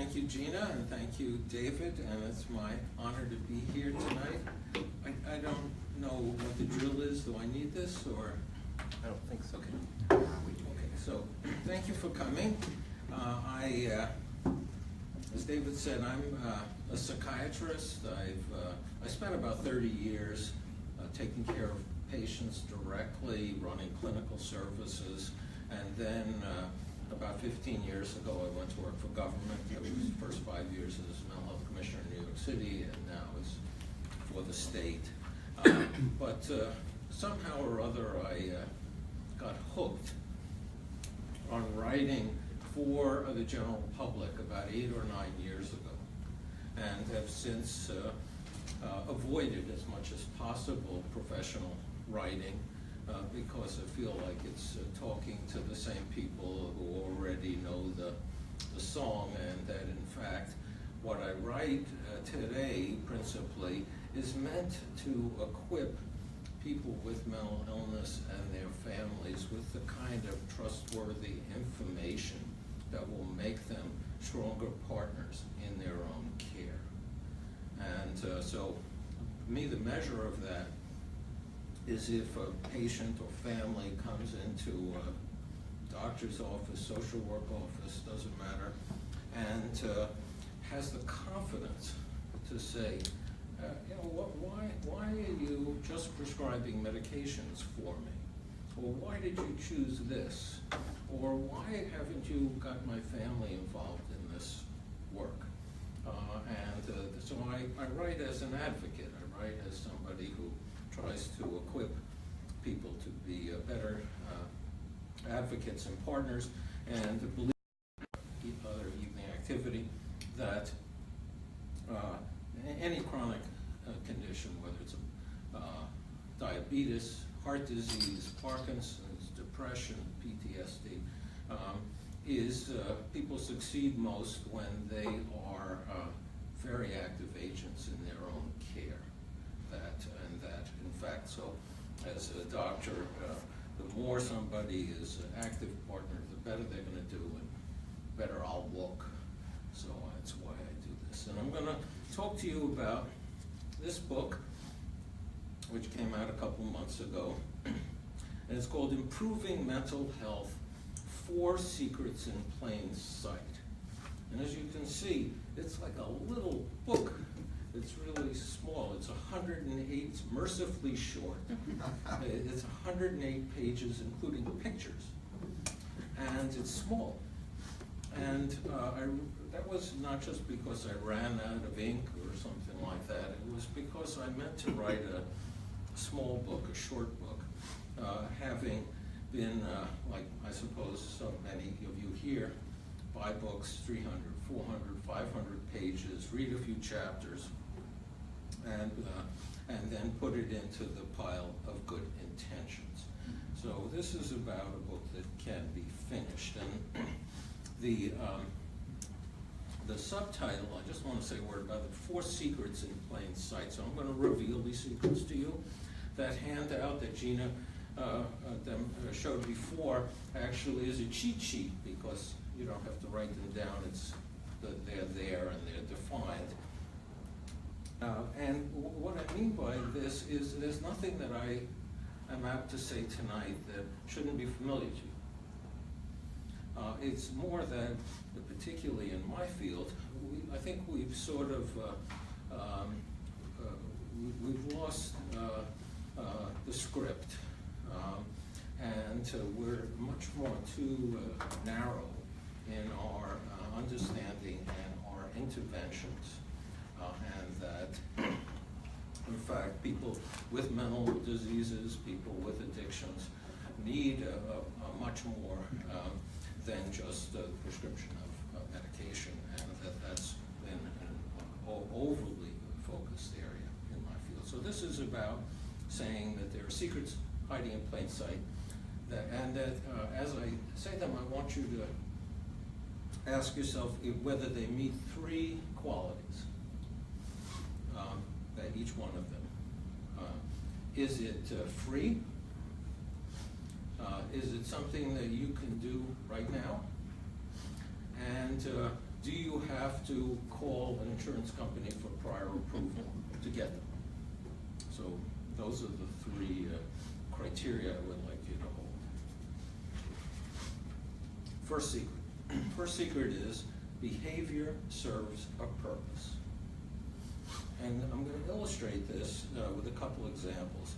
Thank you, Gina, and thank you, David, and it's my honor to be here tonight. I don't know what the drill is. Do I need this, or? I don't think so. Okay, so thank you for coming. As David said, I'm a psychiatrist. I spent about 30 years taking care of patients directly, running clinical services, and then about 15 years ago I went to work for government. I was the first 5 years as mental health commissioner in New York City, and now it's for the state. But somehow or other I got hooked on writing for the general public about 8 or 9 years ago, and have since avoided as much as possible professional writing because I feel like it's talking to the same people who already know the song, and that in fact what I write today principally is meant to equip people with mental illness and their families with the kind of trustworthy information that will make them stronger partners in their own care. And so, for me, the measure of that is if a patient or family comes into a doctor's office, social work office, doesn't matter, and has the confidence to say, why are you just prescribing medications for me? Or why did you choose this? Or why haven't you got my family involved in this work? So I write as an advocate. I write as somebody who tries to equip people to be better advocates and partners, and to believe in other evening activity that any chronic condition, whether it's diabetes, heart disease, Parkinson's, depression, PTSD, is people succeed most when they are very active agents in their own care. That in fact, so as a doctor, the more somebody is an active partner, the better they're going to do, and better I'll look. So that's why I do this. And I'm going to talk to you about this book, which came out a couple months ago, and it's called Improving Mental Health, 4 Secrets in Plain Sight. And as you can see, it's like a little book. It's really small. It's 108, it's mercifully short. It's 108 pages, including pictures. And it's small. And that was not just because I ran out of ink or something like that. It was because I meant to write a small book, a short book, having been, like I suppose so many of you here, buy books, 300, 400, 500 pages, read a few chapters, and then put it into the pile of good intentions. So this is about a book that can be finished. And the subtitle, I just want to say a word about it, 4 Secrets in Plain Sight. So I'm going to reveal these secrets to you. That handout that Gina showed before actually is a cheat sheet, because you don't have to write them down. They're there and they're defined. And what I mean by this is there's nothing that I am apt to say tonight that shouldn't be familiar to you. It's more that, particularly in my field, I think we've sort of we've lost the script, and we're much more too narrow in our understanding and our interventions, and that in fact people with mental diseases, people with addictions need a much more than just a prescription of medication, and that's been an overly focused area in my field. So this is about saying that there are secrets hiding in plain sight, and that as I say them, I want you to ask yourself whether they meet 3 qualities, that each one of them. Is it free? Is it something that you can do right now? And Do you have to call an insurance company for prior approval to get them? So those are the three criteria I would like you to hold. First secret. First secret is behavior serves a purpose. And I'm going to illustrate this with a couple examples.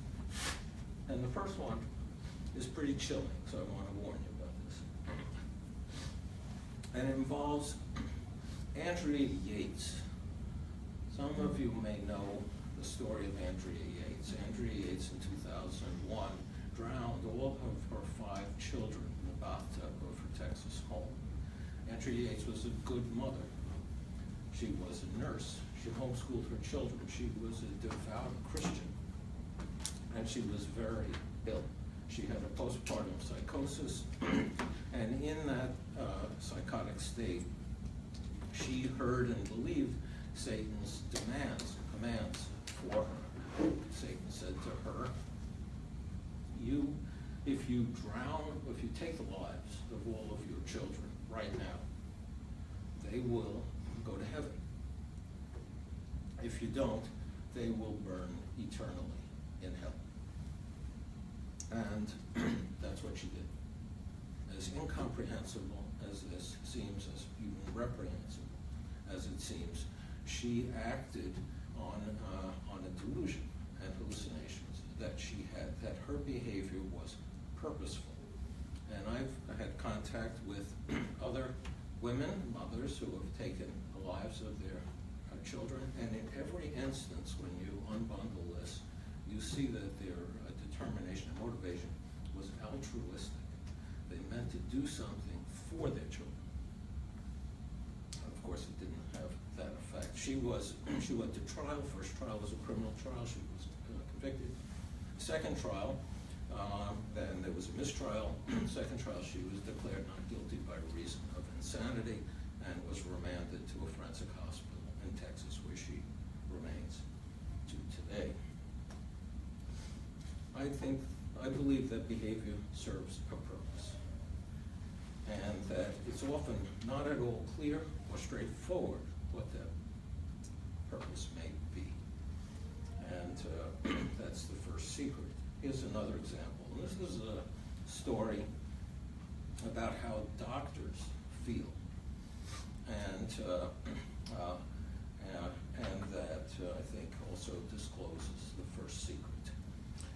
And the first one is pretty chilling, so I want to warn you about this. And it involves Andrea Yates. Some of you may know the story of Andrea Yates. Andrea Yates in 2001 drowned all of her 5 children in the bathtub of her Texas home. Andrea Yates was a good mother. She was a nurse. She homeschooled her children. She was a devout Christian. And she was very ill. She had a postpartum psychosis. And in that psychotic state, she heard and believed Satan's commands for her. Satan said to her, if you take the lives of all of your children right now, they will go to heaven. If you don't, they will burn eternally in hell. And that's what she did. As incomprehensible as this seems, as even reprehensible as it seems, she acted on a delusion and hallucinations that she had, that her behavior was purposeful. And I've had contact with other women, mothers, who have taken the lives of their children, and in every instance when you unbundle this, you see that their determination and motivation was altruistic. They meant to do something for their children. Of course, it didn't have that effect. She went to trial. First trial was a criminal trial. She was convicted. Second trial, then there was a mistrial. Second trial, she was declared not guilty by reason of insanity and was remanded to a forensic hospital in Texas, where she remains to today. I believe that behavior serves a purpose, and that it's often not at all clear or straightforward what that purpose may be. And that's the first secret. Here's another example. This is a story about how doctors feel, and that I think also discloses the first secret.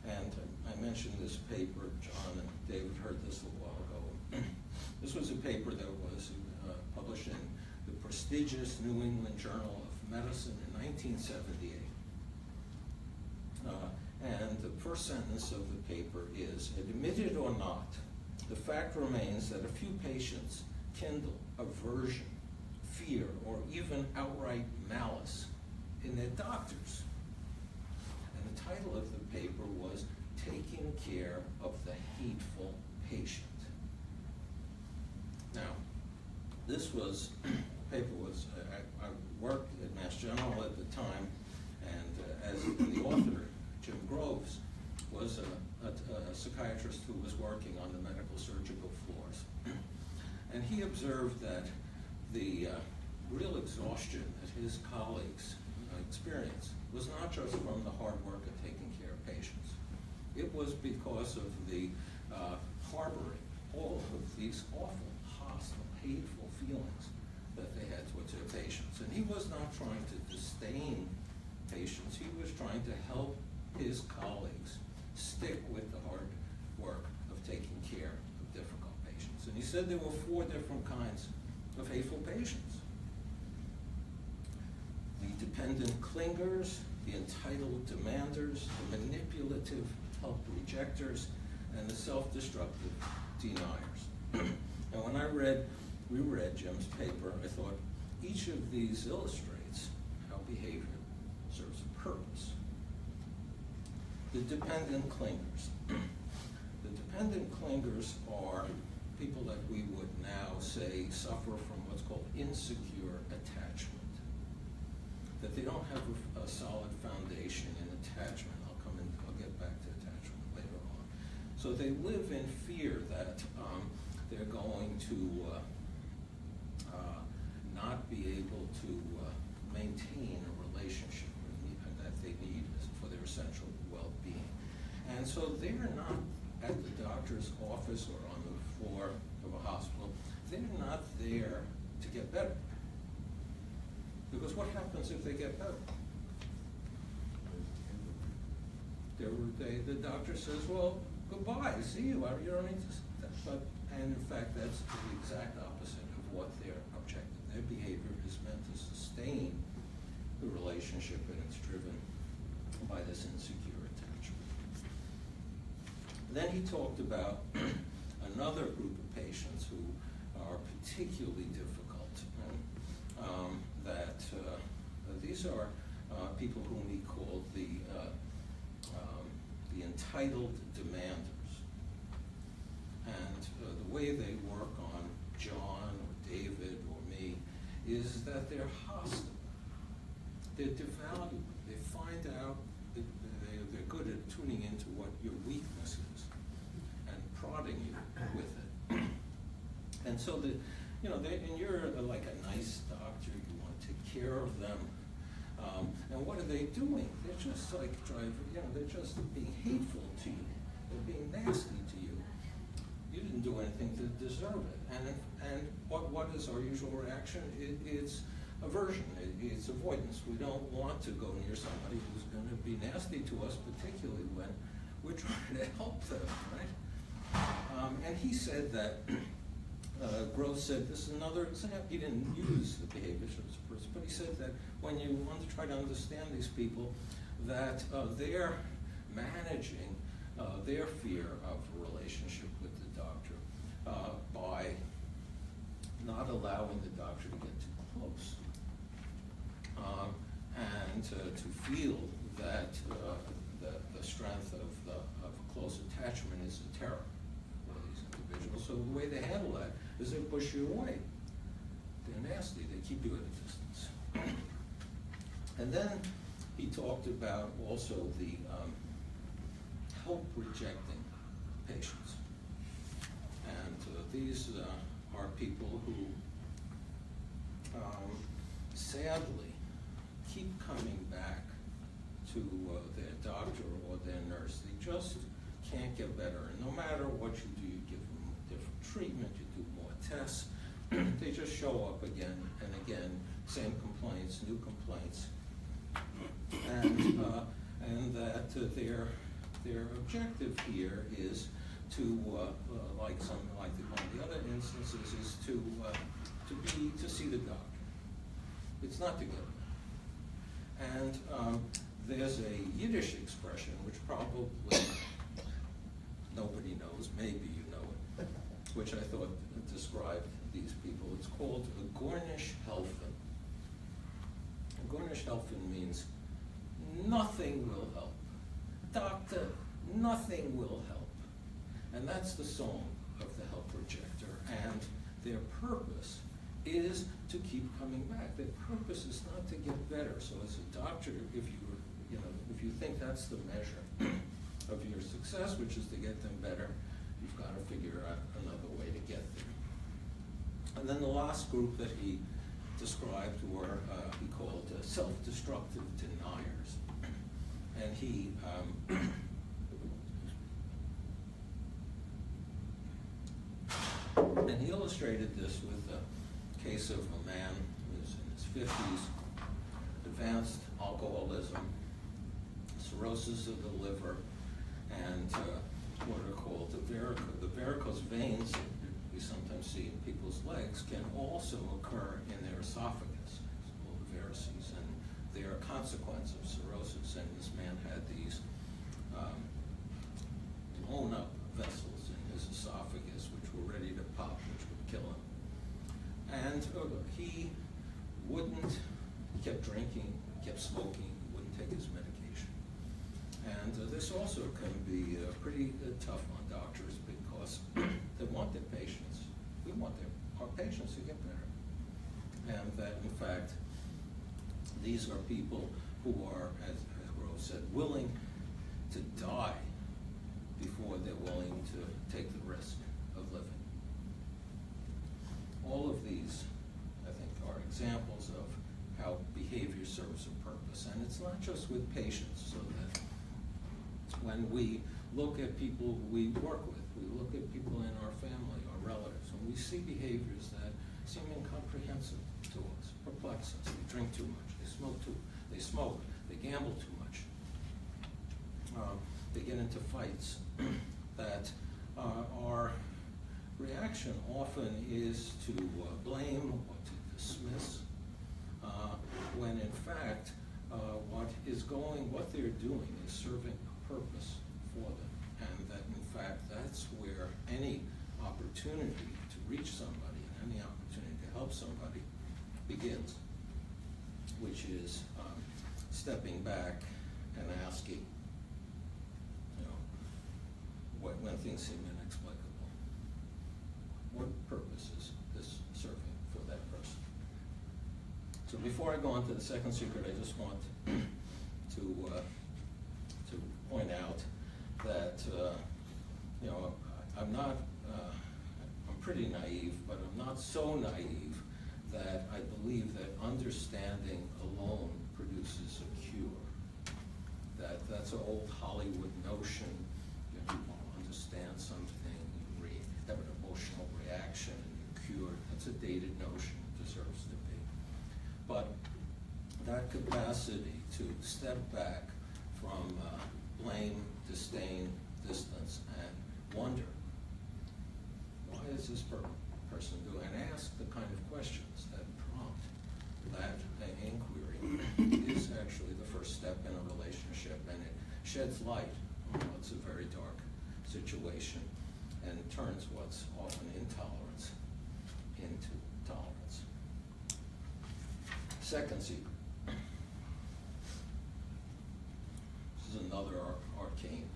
And I mentioned this paper, John and David heard this a while ago. This was a paper that was published in the prestigious New England Journal of Medicine in 1978. And the first sentence of the paper is, admit it or not, the fact remains that a few patients kindle aversion, fear, or even outright malice in their doctors. And the title of the paper was Taking Care of the Hateful Patient. Now, this was, paper was, I worked at Mass General at the time, and as the author, Jim Groves, was a psychiatrist who was working on the medical surgical floors. And he observed that the real exhaustion that his colleagues experienced was not just from the hard work of taking care of patients. It was because of the harboring all of these awful, hostile, hateful feelings that they had towards their patients. And he was not trying to disdain patients. He was trying to help his colleagues stick with the hard work of taking care of difficult patients. And he said there were 4 different kinds of hateful patients. The dependent clingers, the entitled demanders, the manipulative help rejectors, and the self-destructive deniers. And when we read Jim's paper, I thought each of these illustrates how behavior serves a purpose. The dependent clingers. The dependent clingers are people that we would now say suffer from what's called insecure attachment. That they don't have a solid foundation in attachment. I'll get back to attachment later on. So they live in fear that they're going to not to maintain a relationship that they need for their essential well-being. And so they're not at the doctor's office or on the floor of a hospital. They're not there to get better. Because what happens if they get better? The doctor says, well, goodbye, see you, you don't need to, and in fact, that's the exact opposite of what their objective. Their behavior is meant to sustain the relationship, and it's driven by this insecure attachment. Then he talked about another group of patients who are particularly difficult, and these are people whom he called the entitled demanders. And the way they work on John or David or me is that they're hostile. They're devaluing. They find out that they're good at tuning into what your weakness is and prodding you with it. And so and you're like a nice doctor. You want to take care of them. And what are they doing? They're just like they're just being hateful to you. They're being nasty to you. You didn't do anything to deserve it. And what is our usual reaction? It's aversion. It's avoidance. We don't want to go near somebody who's going to be nasty to us, particularly when we're trying to help them, right? And he said that, Gross said, this is another example. He didn't use the behavior person, but he said that when you want to try to understand these people, that they're managing their fear of a relationship with the doctor by not allowing the doctor to get too close, and to feel that the strength of a close attachment is a terror for these individuals. So the way they handle that is they push you away. They're nasty. They keep you at a distance. And then he talked about also the help-rejecting patients. And these are people who sadly keep coming back to their doctor or their nurse. They just can't get better. And no matter what you do, you give them different treatment, you do more tests, they just show up again and again, same complaints, new complaints. And that their objective here is to, like one of the other instances, is to see the doctor. It's not to get better. And there's a Yiddish expression which probably nobody knows, maybe you know it, which I thought described these people. It's called a Gornish Helfen. A Gornish Helfen means nothing will help. Doctor, nothing will help. And that's the song of the help rejector. And their purpose is to keep coming back. Their purpose is not to get better. So as a doctor, if you think that's the measure of your success, which is to get them better, you've got to figure out another way to get there. And then the last group that he described were, he called self-destructive deniers. And he illustrated this with a case of a man who was in his 50s, advanced alcoholism, cirrhosis of the liver, and what are called the varicose veins that we sometimes see in people's legs can also occur in their esophagus. It's called varices, and they are a consequence of cirrhosis. And this man had these blown up vessels in his esophagus, which were ready to pop, which would kill him. And he kept drinking, kept smoking, he wouldn't take his medication. And this also can be pretty tough on doctors because they want their patients. We want our patients to get better. And that, in fact, these are people who are, as Grove said, willing to die before they're willing to take the risk of living. All of these, I think, are examples of how behavior serves a purpose. And it's not just with patients, so that when we look at people we work with, we look at people in our family, our relatives, when we see behaviors that seem incomprehensible to us, perplex us, they drink too much, they smoke, they gamble too much, they get into fights, that our reaction often is to blame or to dismiss, when in fact what they're doing is serving a purpose for them, and that in fact that's where any opportunity to reach somebody and any opportunity to help somebody begins, which is stepping back and asking, when things seem inexplicable, what purpose is this serving for that person? So before I go on to the second secret, I just want to point out that I'm pretty naive, but I'm not so naive that I believe that understanding alone produces a cure. That's an old Hollywood notion. People understand something, you have an emotional reaction, and you're cured. That's a dated notion, deserves to be. But that capacity to step back from blame, disdain, distance, and wonder, why is this person doing, and ask the kind of questions that prompt that inquiry is actually the first step in a relationship, and it sheds light on what's a very dark situation and turns what's often intolerance into tolerance. Second secret. This is another arcane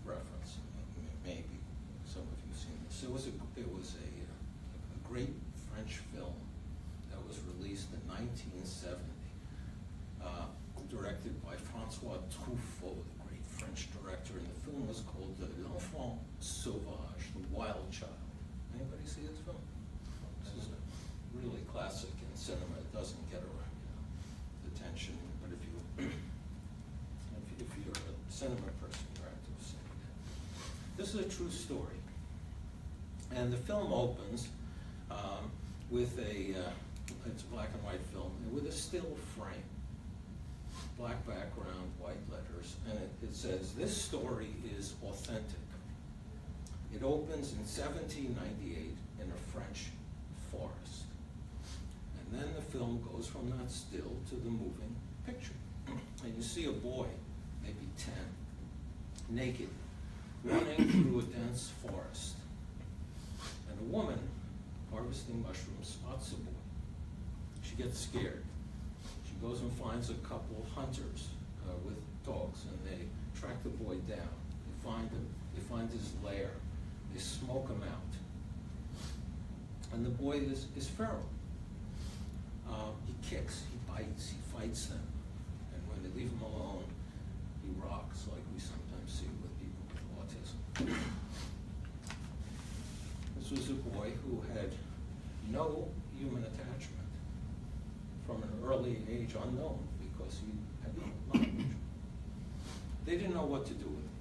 reference. Maybe some of you have seen this. It was a great French film that was released in 1970, directed by Francois Truffaut, the great French director, and the film was called L'Enfant Sauvage, The Wild Child. Anybody see this film? This is a really classic in cinema. It doesn't get attention, but if you're a cinema person, you're active cinema. This is a true story, and the film opens with it's a black and white film, with a still frame, black background, white letters, and it says, "This story is authentic." It opens in 1798 in a French forest. And then the film goes from that still to the moving picture. And you see a boy, maybe 10, naked, running through a dense forest. And a woman harvesting mushrooms spots the boy. She gets scared. She goes and finds a couple of hunters with dogs, and they track the boy down. They find him. They find his lair. They smoke him out. And the boy is feral. He kicks, he bites, he fights them. And when they leave him alone, he rocks, like we sometimes see with people with autism. This was a boy who had no human attachment from an early age, unknown, because he had no language. They didn't know what to do with him.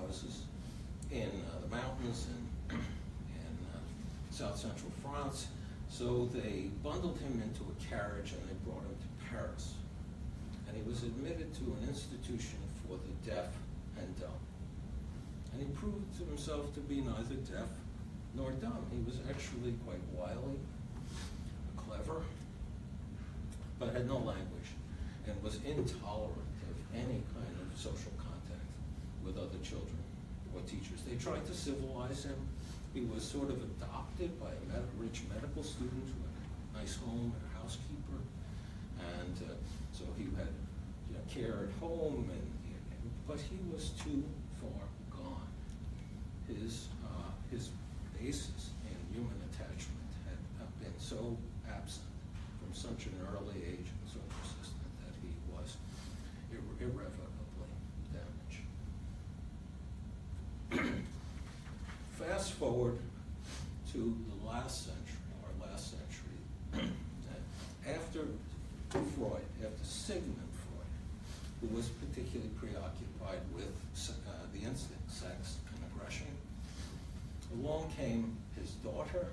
This is in the mountains in South Central France. So they bundled him into a carriage and they brought him to Paris. And he was admitted to an institution for the deaf and dumb. And he proved to himself to be neither deaf nor dumb. He was actually quite wily, clever, but had no language and was intolerant of any kind of social contact with other children or teachers. They tried to civilize him. He was sort of adopted by a rich medical student who had a nice home and a housekeeper, and so he had care at home, but he was too far gone. His basis in human attachment had been so absent from such an early age and so persistent that he was irrevocably damaged. Fast forward to the last century, after Sigmund Freud, who was particularly preoccupied with the instinct, sex, and aggression. Along came his daughter,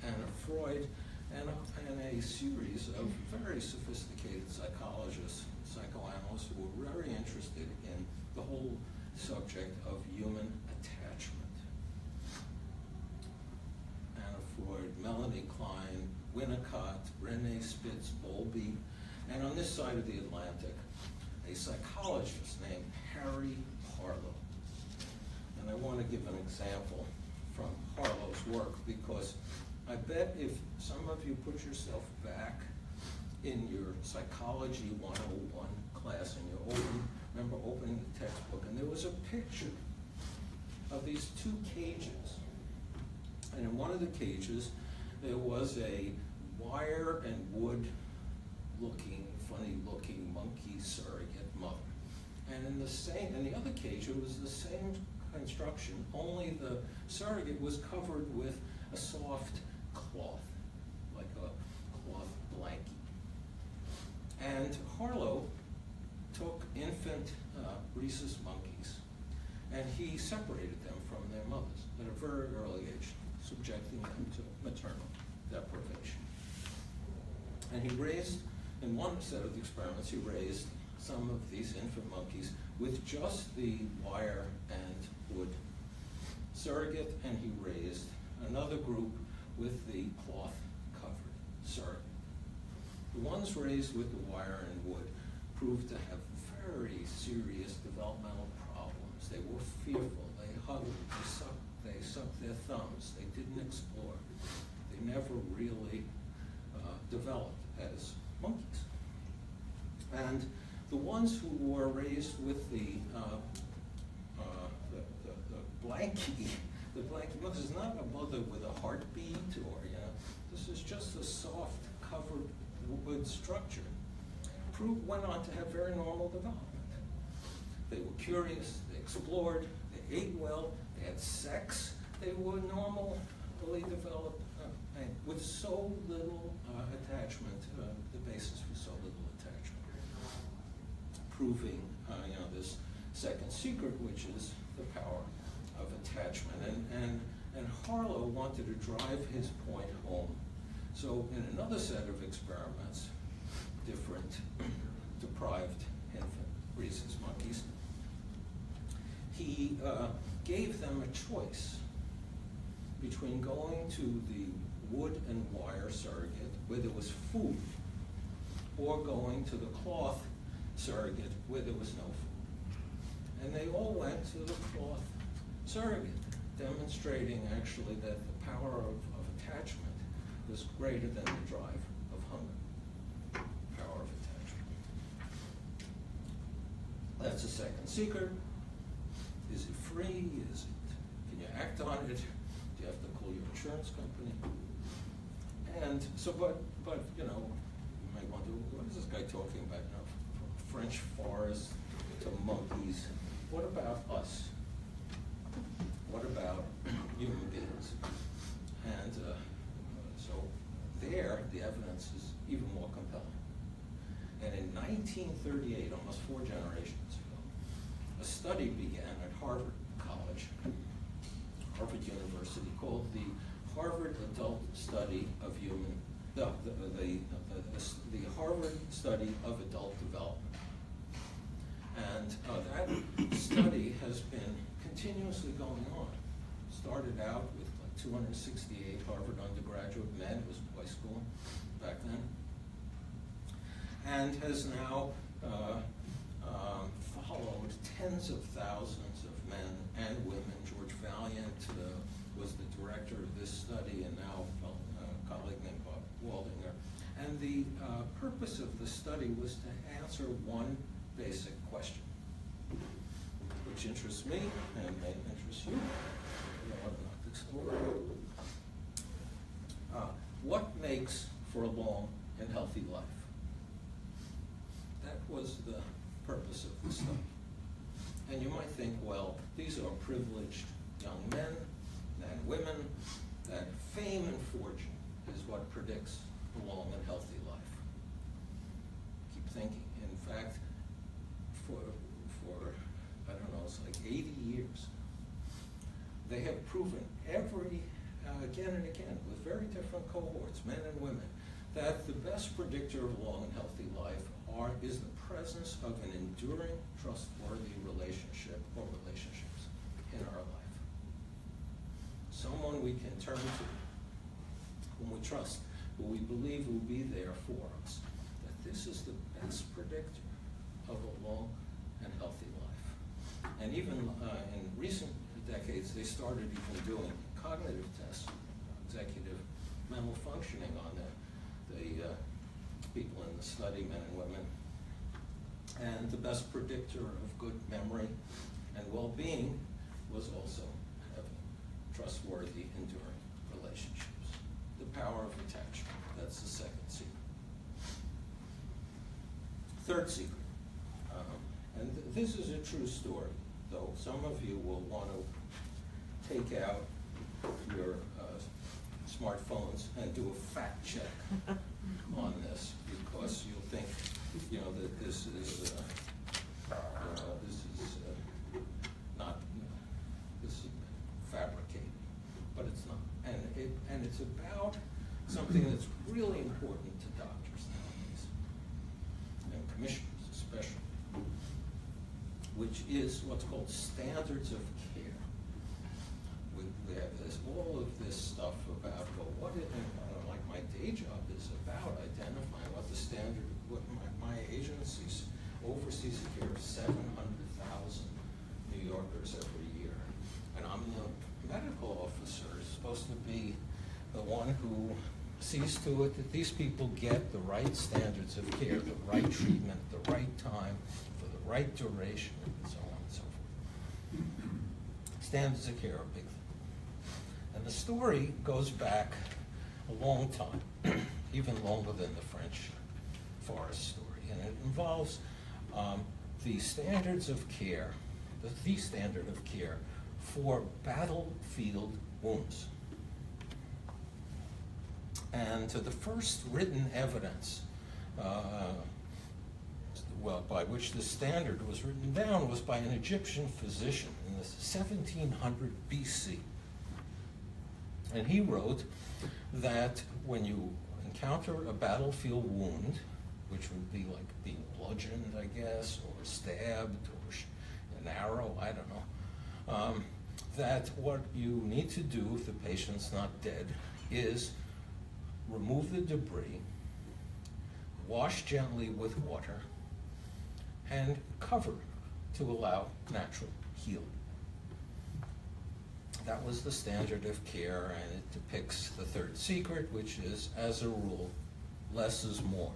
Anna Freud, and a series of very sophisticated psychologists, psychoanalysts who were very interested in the whole subject of human attachment. Anna Freud, Melanie Klein, Winnicott, Renee Spitz, Bowlby, and on this side of the Atlantic, a psychologist named Harry Harlow. And I want to give an example from Harlow's work, because I bet if some of you put yourself back in your Psychology 101 class and you remember opening the textbook, and there was a picture of these two cages. And in one of the cages, there was a wire and wood looking, funny looking monkey surrogate mother. And in the other cage, it was the same construction, only the surrogate was covered with a soft cloth, like a cloth blanket. And Harlow took infant rhesus monkeys, and he separated them from their mothers at a very early age, subjecting them to maternal deprivation. And he raised, in one set of the experiments, he raised some of these infant monkeys with just the wire and wood surrogate, and he raised another group with the cloth-covered surrogate. The ones raised with the wire and wood proved to have very serious developmental problems. They were fearful, they huddled, they sucked their thumbs, they didn't explore. They never really developed as monkeys. And the ones who were raised with the blankie, the blankie mother is not a mother with a heartbeat, or this is just a soft covered wood structure. Went on to have very normal development. They were curious, they explored, they ate well, they had sex, they were normally developed, and with so little attachment, the basis for so little attachment. Proving this second secret, which is the power of attachment. And Harlow wanted to drive his point home. So in another set of experiments, different deprived infant rhesus monkeys, he gave them a choice between going to the wood and wire surrogate where there was food, or going to the cloth surrogate where there was no food. And they all went to the cloth surrogate, demonstrating actually that the power of attachment was greater than the drive of hunger. Power of attachment. That's the second secret. Is it free? Can you act on it? Do you have to call your insurance company? And so, but you might wonder, what is this guy talking about? From French forest to monkeys. What about us? What about human beings? And so there, the evidence is even more compelling. And in 1938, almost 4 generations ago, a study began at Harvard College, Harvard University, called the Harvard Adult Study of Human, the Harvard Study of Adult Development. And that study has been continuously going on. Started out with like 268 Harvard undergraduate men, it was boys' school back then, and has now followed tens of thousands of men and women. George Valiant was the director of this study, and now a colleague named Bob Waldinger. And the purpose of the study was to answer one basic question, which interests me and may interest you. What makes for a long and healthy life? That was the purpose of the study. And you might think, well, these are privileged young men and women, that fame and fortune is what predicts a long and healthy life. Keep thinking. proven again and again, with very different cohorts, men and women, that the best predictor of long and healthy life is the presence of an enduring, trustworthy relationship or relationships in our life. Someone we can turn to, whom we trust, who we believe will be there for us. That this is the best predictor of a long and healthy life. And even in recent decades, they started even doing cognitive tests, executive mental functioning on the people in the study, men and women. And the best predictor of good memory and well-being was also having trustworthy, enduring relationships. The power of attachment, that's the second secret. Third secret, and this is a true story, though some of you will want to take out your smartphones and do a fact check on this, because you'll think, that this is fabricated, but it's not. And it's about something that's really important to doctors nowadays, and commissioners especially, which is what's called standards of care. We have all of this stuff about, what like my day job is about identifying what the standard, what my agency oversees the care of 700,000 New Yorkers every year. And I'm the medical officer, supposed to be the one who sees to it that these people get the right standards of care, the right treatment, the right time, for the right duration, and so on and so forth. Standards of care are a big thing. And the story goes back a long time, even longer than the French forest story. And it involves the standards of care, the standard of care for battlefield wounds. And the first written evidence by which the standard was written down was by an Egyptian physician in the 1700 BC. And he wrote that when you encounter a battlefield wound, which would be like being bludgeoned, I guess, or stabbed, or an arrow, I don't know, that what you need to do if the patient's not dead is remove the debris, wash gently with water, and cover to allow natural healing. That was the standard of care, and it depicts the third secret, which is, as a rule, less is more.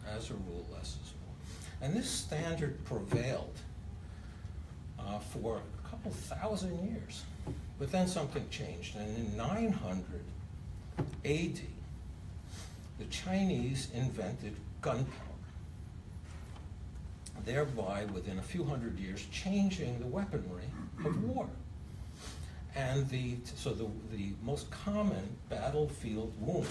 As a rule, less is more. And this standard prevailed for a couple thousand years. But then something changed, and in 900 AD, the Chinese invented gunpowder, thereby, within a few hundred years, changing the weaponry of war. And the most common battlefield wound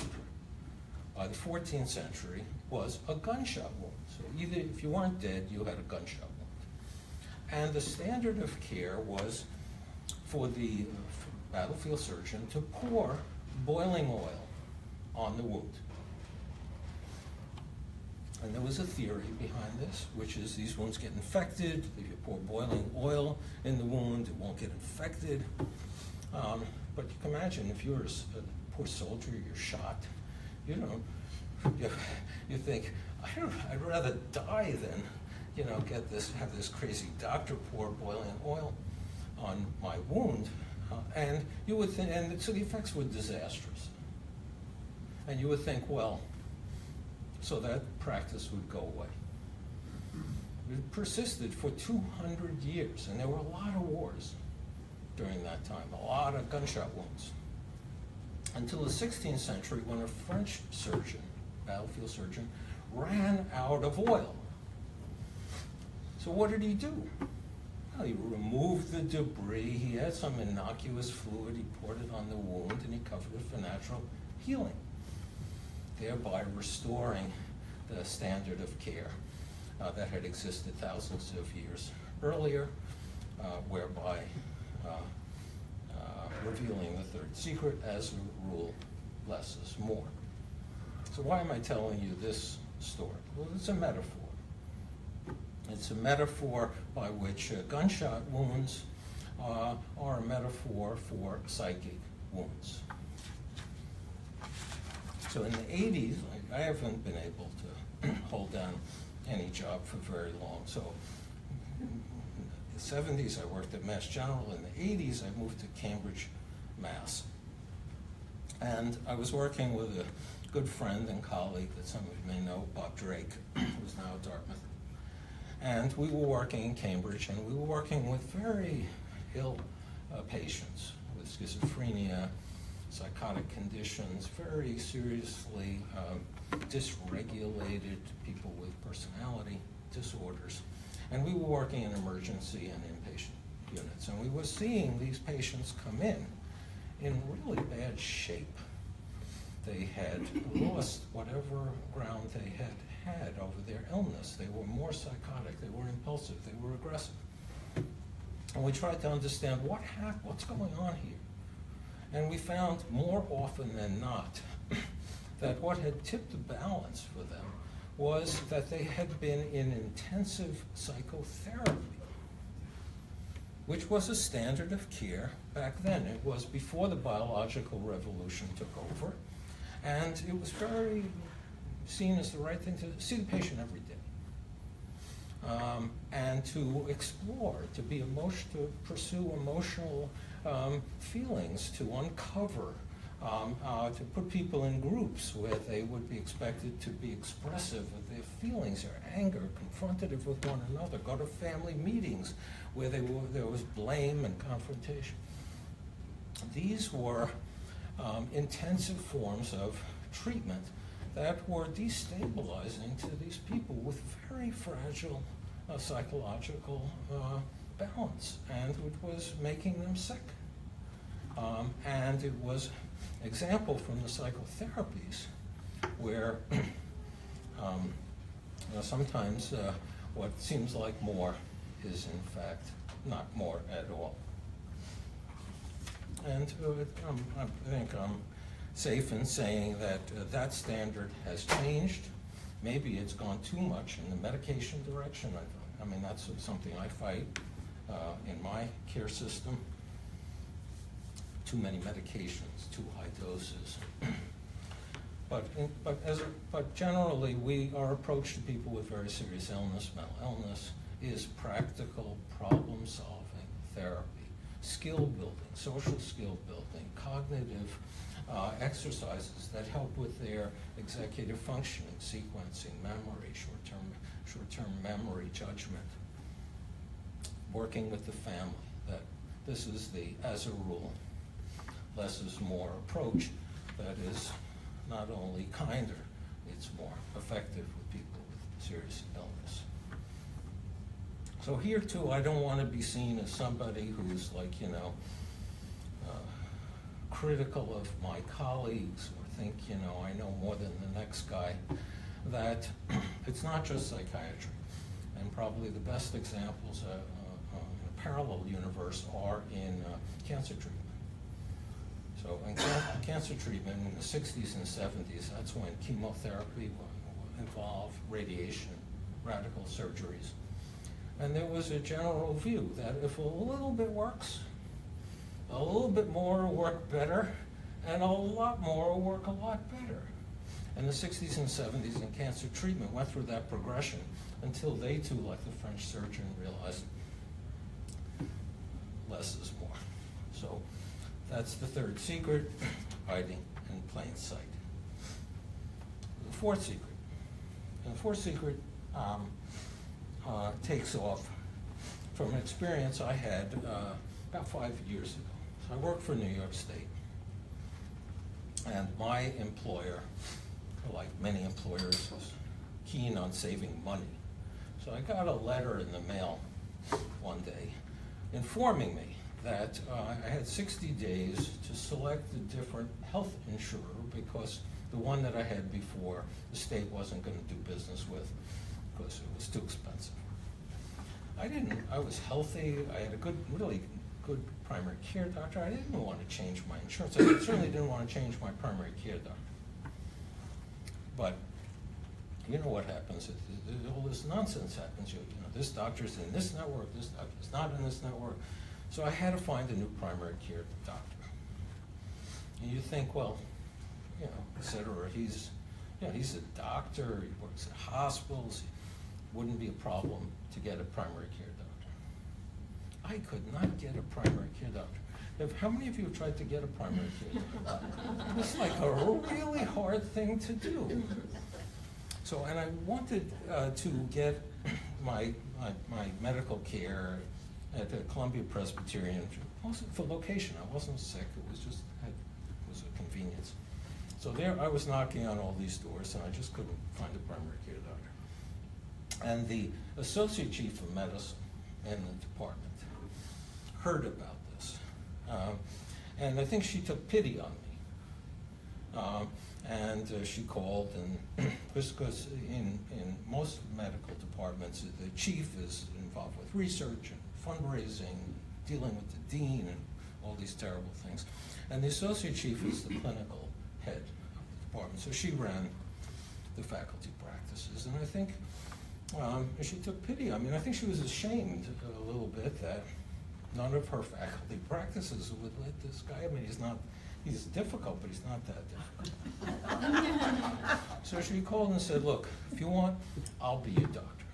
by the 14th century was a gunshot wound. So either if you weren't dead, you had a gunshot wound. And the standard of care was for the battlefield surgeon to pour boiling oil on the wound. And there was a theory behind this, which is these wounds get infected. If you pour boiling oil in the wound, it won't get infected. But you can imagine if you're a poor soldier, you're shot, you think, I'd rather die than, have this crazy doctor pour boiling oil on my wound. And you would think, and so the effects were disastrous. And you would think, well, so that practice would go away. It persisted for 200 years, and there were a lot of wars during that time, a lot of gunshot wounds. Until the 16th century, when a French surgeon, battlefield surgeon, ran out of oil. So what did he do? Well, he removed the debris, he had some innocuous fluid, he poured it on the wound, and he covered it for natural healing, thereby restoring the standard of care that had existed thousands of years earlier, whereby revealing the third secret, as a rule, less is more. So why am I telling you this story? Well, it's a metaphor. It's a metaphor by which gunshot wounds are a metaphor for psychic wounds. So in the 80s, I haven't been able to hold down any job for very long. So in the 70s, I worked at Mass General. In the 80s, I moved to Cambridge, Mass. And I was working with a good friend and colleague that some of you may know, Bob Drake, who's now at Dartmouth. And we were working in Cambridge, and we were working with very ill patients with schizophrenia, psychotic conditions, very seriously dysregulated people with personality disorders. And we were working in emergency and inpatient units. And we were seeing these patients come in really bad shape. They had lost whatever ground they had over their illness. They were more psychotic, they were impulsive, they were aggressive. And we tried to understand what's going on here. And we found more often than not that what had tipped the balance for them was that they had been in intensive psychotherapy, which was a standard of care back then. It was before the biological revolution took over, and it was very seen as the right thing to see the patient every day. And to explore, to pursue emotional feelings, to uncover, to put people in groups where they would be expected to be expressive of their feelings, their anger, confrontative with one another, go to family meetings where there was blame and confrontation. These were intensive forms of treatment that were destabilizing to these people with very fragile psychological balance, and it was making them sick. And it was an example from the psychotherapies where sometimes what seems like more is in fact not more at all. And I think I'm safe in saying that that standard has changed. Maybe it's gone too much in the medication direction. I mean, that's something I fight in my care system. Too many medications, too high doses. But generally, our approach to people with very serious illness, mental illness, is practical problem-solving therapy, skill building, social skill building, cognitive exercises that help with their executive functioning, sequencing, memory, short-term memory, judgment, working with the family. That this is the, as a rule, less is more approach that is not only kinder, it's more effective with people with serious illness. So here too, I don't want to be seen as somebody who's like, critical of my colleagues or think, I know more than the next guy. That it's not just psychiatry. And probably the best examples in a parallel universe are in cancer treatment. So in cancer treatment in the 60s and 70s, that's when chemotherapy involved radiation, radical surgeries. And there was a general view that if a little bit works, a little bit more will work better, and a lot more will work a lot better. And the 60s and 70s in cancer treatment went through that progression until they too, like the French surgeon, realized less is more. So that's the third secret, hiding in plain sight. The fourth secret. And the fourth secret takes off from an experience I had about 5 years ago. So I worked for New York State, and my employer, like many employers, was keen on saving money. So I got a letter in the mail one day informing me that I had 60 days to select a different health insurer because the one that I had before, the state wasn't going to do business with because it was too expensive. I was healthy, I had a really good primary care doctor. I didn't want to change my insurance. I certainly didn't want to change my primary care doctor. But you know what happens? All this nonsense happens. You know, this doctor's in this network, this doctor's not in this network. So I had to find a new primary care doctor. And you think, well, you know, Sederer, he's a doctor, he works at hospitals, it wouldn't be a problem to get a primary care doctor. I could not get a primary care doctor. How many of you have tried to get a primary care doctor? It's like a really hard thing to do. So, and I wanted to get my medical care at the Columbia Presbyterian, also for location. I wasn't sick, it was just, it was a convenience. So there I was knocking on all these doors and I just couldn't find a primary care doctor. And the associate chief of medicine in the department heard about this. And I think she took pity on me. And she called, and because in most medical departments, the chief is involved with research and fundraising, dealing with the dean and all these terrible things. And the associate chief is the clinical head of the department. So she ran the faculty practices. And I think she took pity. I mean, I think she was ashamed a little bit that none of her faculty practices would let this guy. I mean, he's difficult, but he's not that difficult. So she called and said, look, if you want, I'll be your doctor.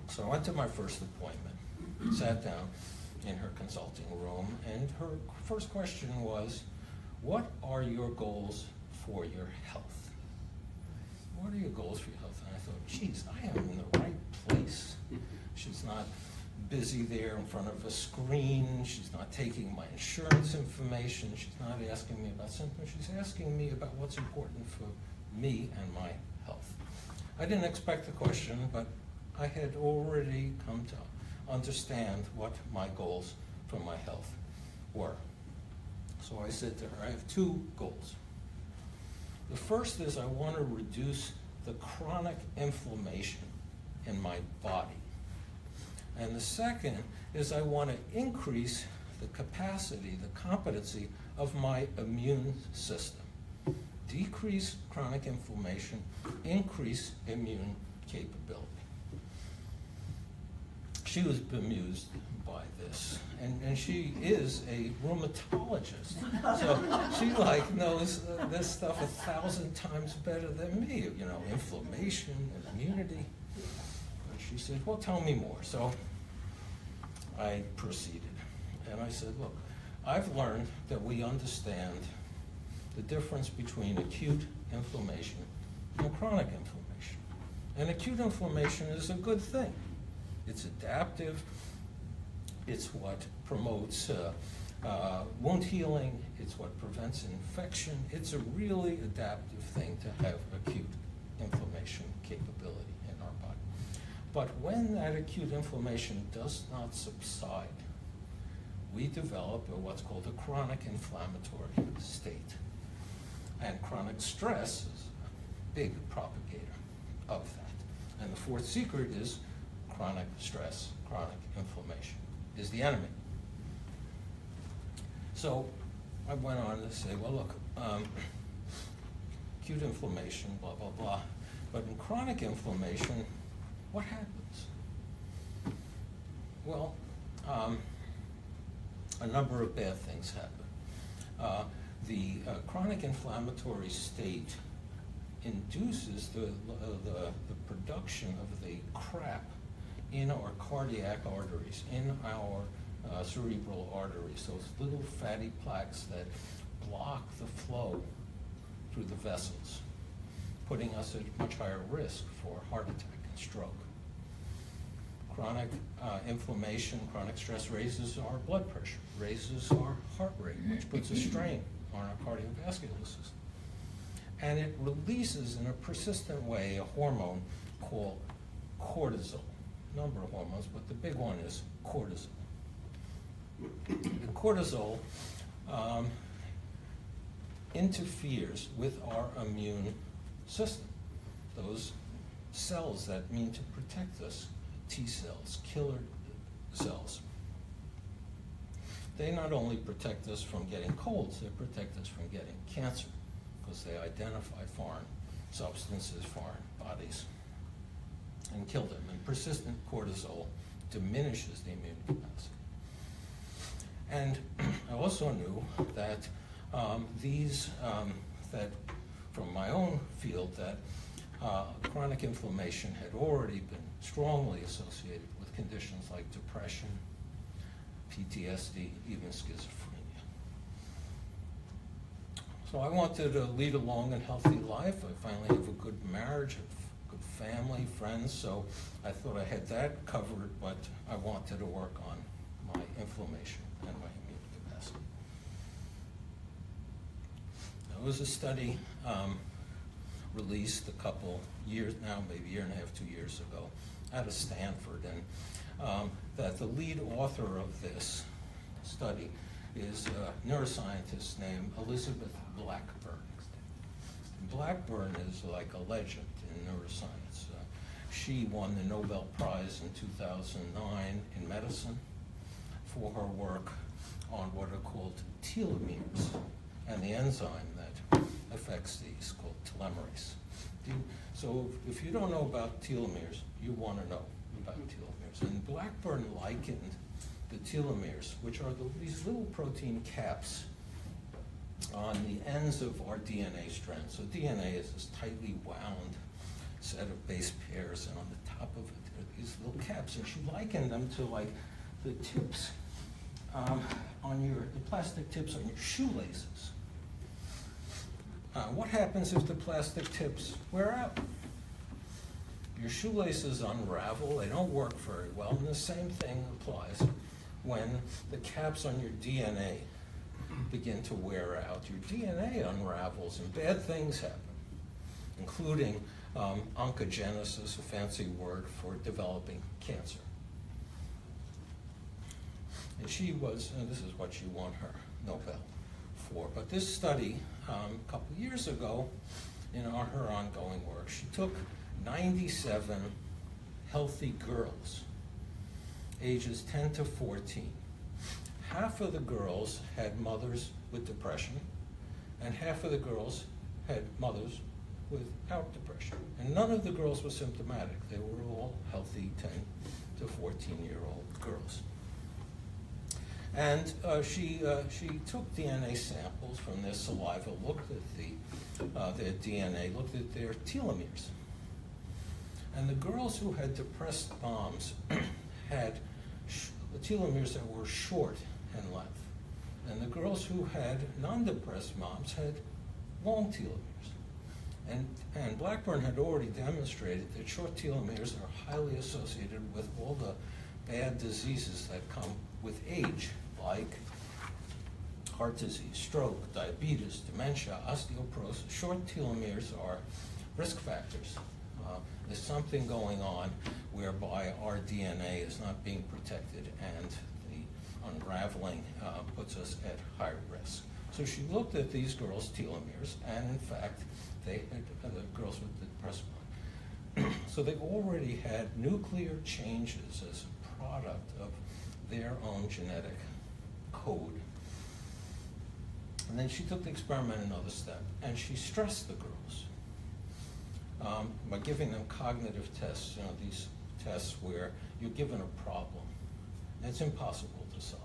So I went to my first appointment, sat down in her consulting room, and her first question was, what are your goals for your health? What are your goals for your health? And I thought, geez, I am in the right place. She's not busy there in front of a screen. She's not taking my insurance information. She's not asking me about symptoms. She's asking me about what's important for me and my health. I didn't expect the question, but I had already come to understand what my goals for my health were. So I said to her, I have two goals. The first is I want to reduce the chronic inflammation in my body. And the second is I want to increase the capacity, the competency of my immune system. Decrease chronic inflammation, increase immune capability. She was bemused by this, and she is a rheumatologist. So she like knows this stuff 1,000 times better than me, you know, inflammation and immunity. And she said, well, tell me more. So I proceeded, and I said, look, I've learned that we understand the difference between acute inflammation and chronic inflammation. And acute inflammation is a good thing. It's adaptive. It's what promotes wound healing. It's what prevents infection. It's a really adaptive thing to have acute inflammation capability in our body. But when that acute inflammation does not subside, we develop what's called a chronic inflammatory state. And chronic stress is a big propagator of that. And the fourth secret is chronic stress, chronic inflammation is the enemy. So I went on to say, well, look, acute inflammation, blah, blah, blah. But in chronic inflammation, what happens? Well, a number of bad things happen. The chronic inflammatory state induces the production of the crap in our cardiac arteries, in our cerebral arteries, those little fatty plaques that block the flow through the vessels, putting us at much higher risk for heart attack and stroke. Chronic inflammation, chronic stress raises our blood pressure, raises our heart rate, which puts a strain on our cardiovascular system. And it releases in a persistent way a hormone called cortisol. A number of hormones, but the big one is cortisol. The cortisol interferes with our immune system. Those cells that mean to protect us, T cells, killer cells. they not only protect us from getting colds, they protect us from getting cancer, because they identify foreign substances, foreign bodies, and kill them. And persistent cortisol diminishes the immune capacity. And I also knew that that from my own field, that chronic inflammation had already been strongly associated with conditions like depression, PTSD, even schizophrenia. So I wanted to lead a long and healthy life. I finally have a good marriage, a good family, friends, so I thought I had that covered, but I wanted to work on my inflammation and my immune capacity. There was a study released a couple years now, maybe a year and a half, 2 years ago, out of Stanford, and that the lead author of this study is a neuroscientist named Elizabeth Blackburn. Blackburn is like a legend in neuroscience. She won the Nobel Prize in 2009 in medicine for her work on what are called telomeres and the enzyme that affects these, called telomerase. So if you don't know about telomeres, you want to know about telomeres. And Blackburn likened the telomeres, which are these little protein caps on the ends of our DNA strands. So DNA is this tightly wound set of base pairs, and on the top of it are these little caps. And she likened them to like the tips the plastic tips on your shoelaces. What happens if the plastic tips wear out? Your shoelaces unravel, they don't work very well, and the same thing applies when the caps on your DNA begin to wear out. Your DNA unravels and bad things happen, including oncogenesis, a fancy word for developing cancer. And she was, and this is what she won her Nobel for, but this study a couple years ago, in her ongoing work, she took 97 healthy girls, ages 10 to 14. Half of the girls had mothers with depression, and half of the girls had mothers without depression. And none of the girls were symptomatic. They were all healthy 10 to 14-year-old girls. And she took DNA samples from their saliva, looked at their DNA, looked at their telomeres. And the girls who had depressed moms had telomeres that were short in length. And the girls who had non-depressed moms had long telomeres. And Blackburn had already demonstrated that short telomeres are highly associated with all the bad diseases that come with age, like heart disease, stroke, diabetes, dementia, osteoporosis. Short telomeres are risk factors. There's something going on whereby our DNA is not being protected, and the unraveling puts us at high risk. So she looked at these girls' telomeres, and in fact, they had the girls with the depressed one. So they already had nuclear changes as a product of their own genetic code. And then she took the experiment another step, and she stressed the girls by giving them cognitive tests, these tests where you're given a problem, and it's impossible to solve,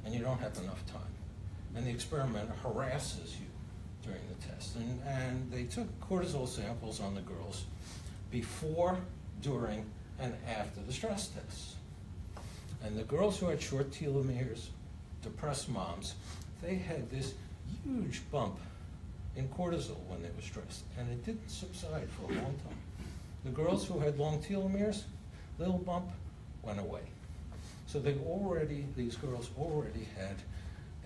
and you don't have enough time. And the experimenter harasses you during the test. And they took cortisol samples on the girls before, during, and after the stress tests. And the girls who had short telomeres, depressed moms, they had this huge bump in cortisol when they were stressed, and it didn't subside for a long time. The girls who had long telomeres, little bump, went away. So these girls already had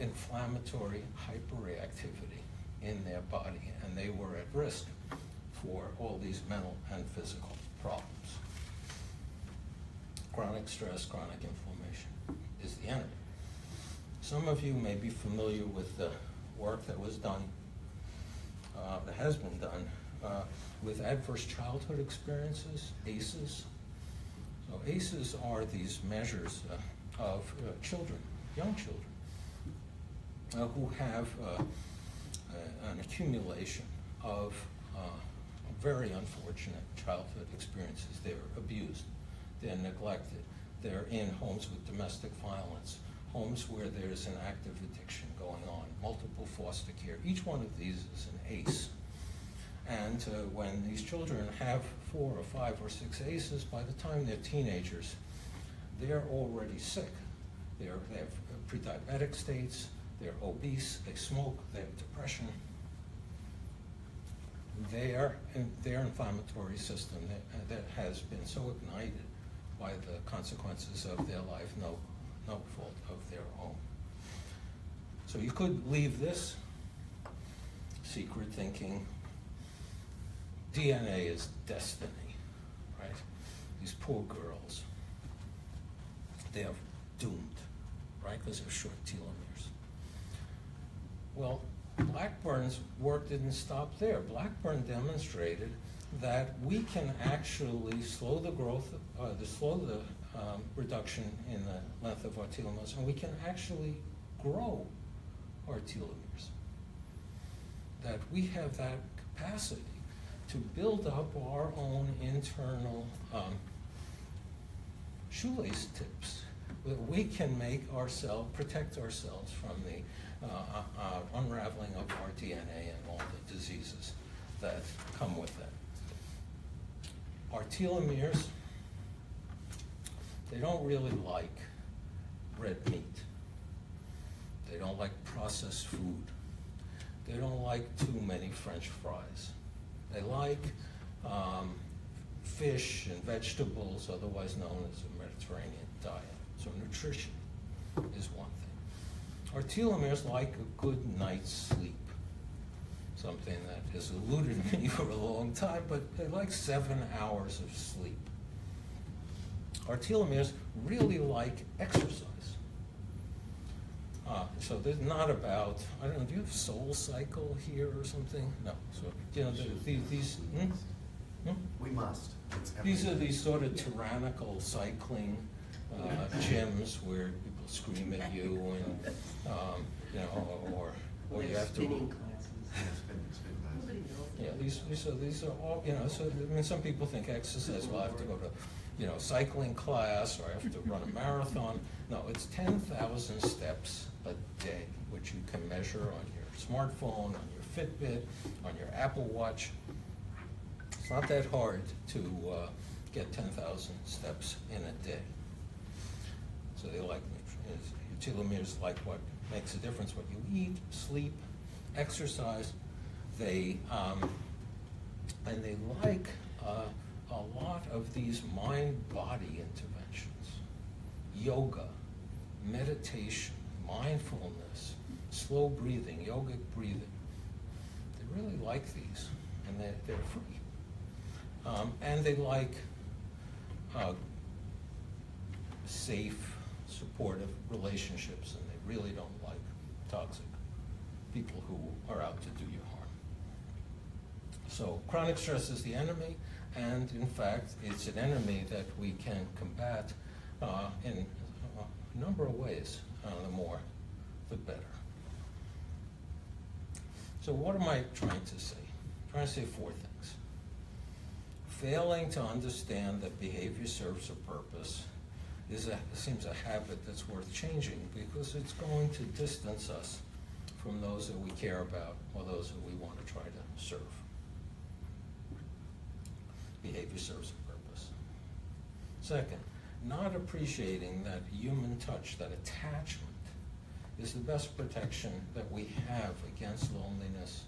inflammatory hyperreactivity in their body, and they were at risk for all these mental and physical problems. Chronic stress, chronic inflammation is the enemy. Some of you may be familiar with the work that was done, that has been done, with adverse childhood experiences, ACEs. So ACEs are these measures of children, young children, who have an accumulation of very unfortunate childhood experiences. They're abused, they're neglected, they're in homes with domestic violence, homes where there's an active addiction going on, multiple foster care. Each one of these is an ACE. And when these children have 4 or 5 or 6 ACEs, by the time they're teenagers, they're already sick. They have pre-diabetic states, they're obese, they smoke, they have depression. Their inflammatory system that has been so ignited by the consequences of their life, no fault of their own. So you could leave this secret thinking, DNA is destiny, right? These poor girls, they are doomed, right? Because they're short telomeres. Well, Blackburn's work didn't stop there. Blackburn demonstrated that we can actually slow the growth, the reduction in the length of our telomeres, and we can actually grow our telomeres. That we have that capacity to build up our own internal shoelace tips. That we can make ourselves, protect ourselves from the unraveling of our DNA and all the diseases that come with it. Our telomeres, they don't really like red meat. They don't like processed food. They don't like too many French fries. They like fish and vegetables, otherwise known as a Mediterranean diet. So nutrition is one thing. Our telomeres like a good night's sleep, something that has eluded me for a long time, but they like 7 hours of sleep. Our telomeres really like exercise. So there's not about, I don't know, do you have Soul Cycle here or something? No. So, you know, these We must. These are these sort of tyrannical cycling gyms where people scream at you and, you know, or you have to. Spinning classes. Yeah, these are all, you know, so I mean, some people think exercise, well, I have to go to, you know, cycling class, or I have to run a marathon. No, it's 10,000 steps a day, which you can measure on your smartphone, on your Fitbit, on your Apple Watch. It's not that hard to get 10,000 steps in a day. So they like, your telomeres like what makes a difference, what you eat, sleep, exercise. They, and they like a lot of these mind-body interventions. Yoga, meditation, mindfulness, slow breathing, yogic breathing. They really like these, and they're free. And they like safe, supportive relationships, and they really don't like toxic people who are out to do you harm. So chronic stress is the enemy, and in fact, it's an enemy that we can combat in a number of ways. The more, the better. So what am I trying to say? I'm trying to say 4 things. Failing to understand that behavior serves a purpose seems a habit that's worth changing, because it's going to distance us from those that we care about or those that we want to try to serve. Behavior serves a purpose. Second, not appreciating that human touch, that attachment, is the best protection that we have against loneliness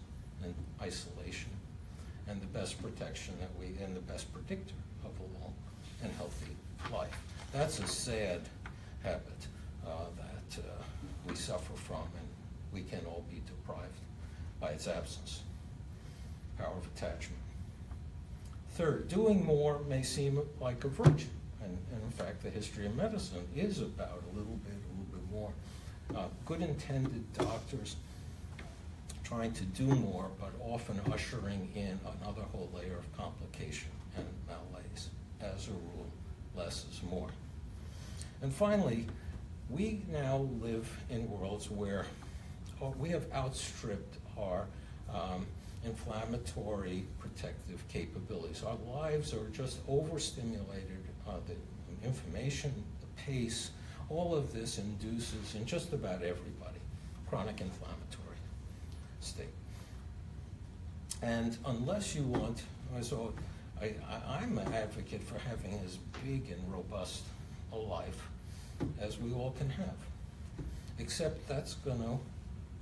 and isolation, and the best protection that and the best predictor of a long and healthy life. That's a sad habit that we suffer from, and we can all be deprived by its absence. Power of attachment. Third, doing more may seem like a virtue, and in fact, the history of medicine is about a little bit more. Good intended doctors trying to do more, but often ushering in another whole layer of complication and malaise. As a rule, less is more. And finally, we now live in worlds where we have outstripped our inflammatory protective capabilities. Our lives are just overstimulated. The information, the pace, all of this induces in just about everybody chronic inflammatory state. And unless you want, so I'm an advocate for having as big and robust a life as we all can have, except that's going to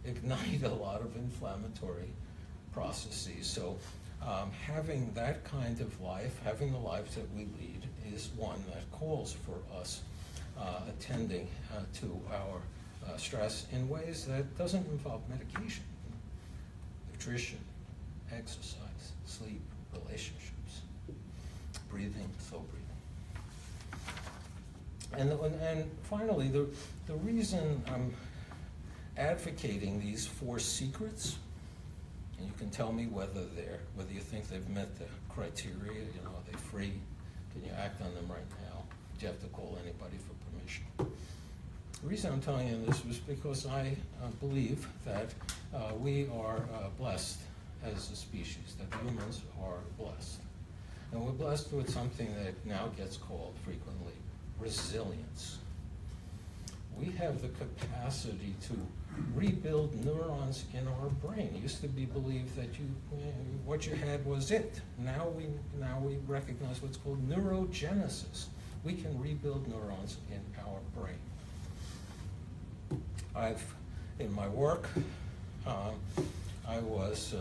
ignite a lot of inflammatory processes. So having that kind of life, having the lives that we lead, is one that calls for us attending to our stress in ways that doesn't involve medication, nutrition, exercise, sleep, relationships, breathing, slow breathing. And finally, the reason I'm advocating these 4 secrets, and you can tell me whether you think they've met the criteria, are they free? Can you act on them right now? Do you have to call anybody for permission? The reason I'm telling you this was because I believe that we are blessed as a species, that humans are blessed. And we're blessed with something that now gets called frequently resilience. We have the capacity to rebuild neurons in our brain. It used to be believed that what you had was it. Now we recognize what's called neurogenesis. We can rebuild neurons in our brain. In my work, I was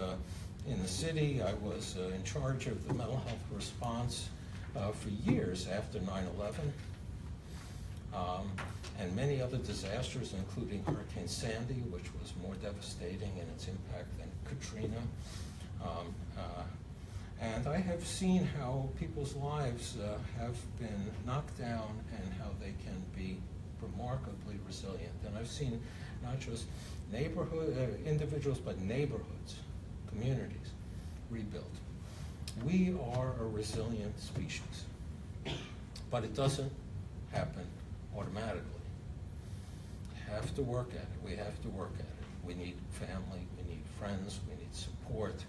in the city. I was in charge of the mental health response for years after 9/11. And many other disasters, including Hurricane Sandy, which was more devastating in its impact than Katrina. And I have seen how people's lives have been knocked down and how they can be remarkably resilient. And I've seen not just individuals, but neighborhoods, communities rebuilt. We are a resilient species, but it doesn't happen automatically. We have to work at it. We have to work at it. We need family, we need friends, we need support,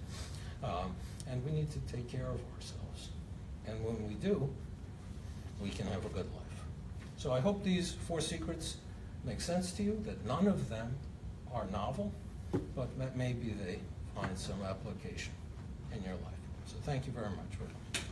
and we need to take care of ourselves. And when we do, we can have a good life. So I hope these 4 secrets make sense to you, that none of them are novel, but that maybe they find some application in your life. So thank you very much.